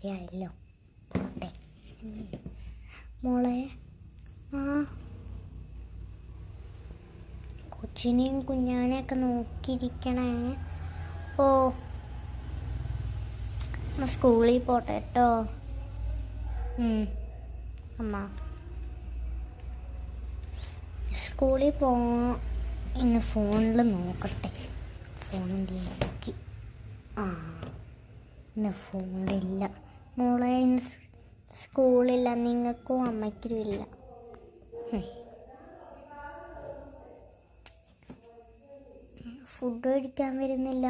ശരിയായല്ലോ. പോട്ടെ മോളെ. ആ കൊച്ചിനെയും കുഞ്ഞാനെയൊക്കെ നോക്കിയിരിക്കണേ. ഓ അമ്മ സ്കൂളിൽ പോട്ടെ കേട്ടോ. അമ്മ സ്കൂളിൽ ഇന്ന് ഫോണിൽ നോക്കട്ടെ. ഫോണിൽ നോക്കി. ഇന്ന് ഫോണില്ല മോളെ. ഇന്ന് സ്കൂളില്ല. നിങ്ങൾക്കും അമ്മയ്ക്കും ഇല്ല. ഫുഡ് കഴിക്കാൻ വരുന്നില്ല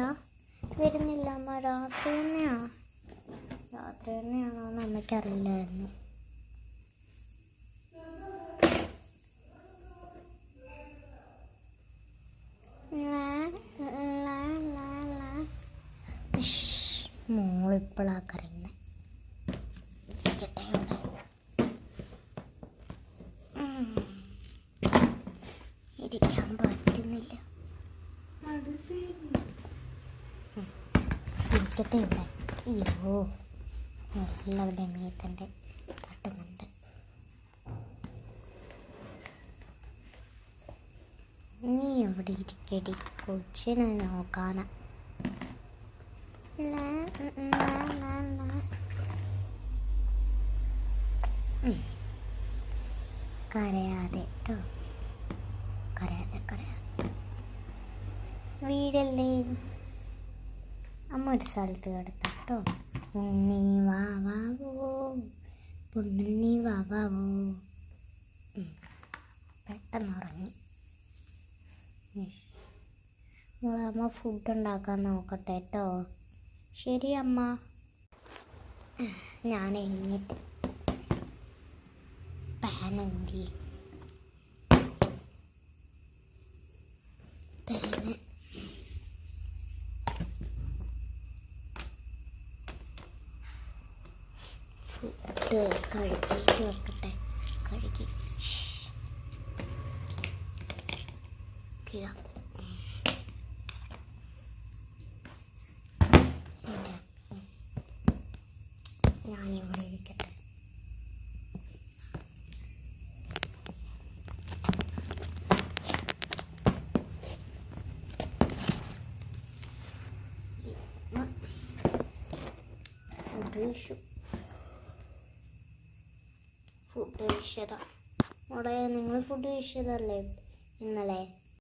അമ്മ. രാത്രി തന്നെയാണോ എന്ന് അമ്മയ്ക്കറിയില്ലായിരുന്നു. മോളിപ്പോഴാ കരയുന്നത്. ഇരിക്കാൻ പറ്റുന്നില്ല. ഇരിക്കട്ടെ ഇവിടെ. അയ്യോ എല്ലാവരുടെയും മീത്തൻ്റെ തട്ടുന്നുണ്ട്. നീ എവിടെ ഇരിക്കടി, കൊച്ചിനെ നോക്കാനാ. കരയാതെ കേട്ടോ, കരയാതെ. വീടല്ലേ അമ്മ ഒരു സ്ഥലത്ത് കിടത്തട്ടോ. ഉണ്ണി വാവാവോ, പൊണ്ണുണ്ണി വാവാവോ. പെട്ടെന്ന് ഉറങ്ങി. മോളെ അമ്മ ഫുഡ് ഉണ്ടാക്കാൻ നോക്കട്ടെ കേട്ടോ. ശരി അമ്മ. ഞാൻ എഴുന്നേറ്റ് പാൻ എന്തി പാന് ഫുഡ് കഴുകിയിട്ട് വെക്കട്ടെ. കഴുകി ഞാനിവിടെ ഇരിക്കട്ടെ. ഫുഡ് കഴിച്ചതാ മോളെ. നിങ്ങൾ ഫുഡ് കഴിച്ചതല്ലേ ഇന്നലെ?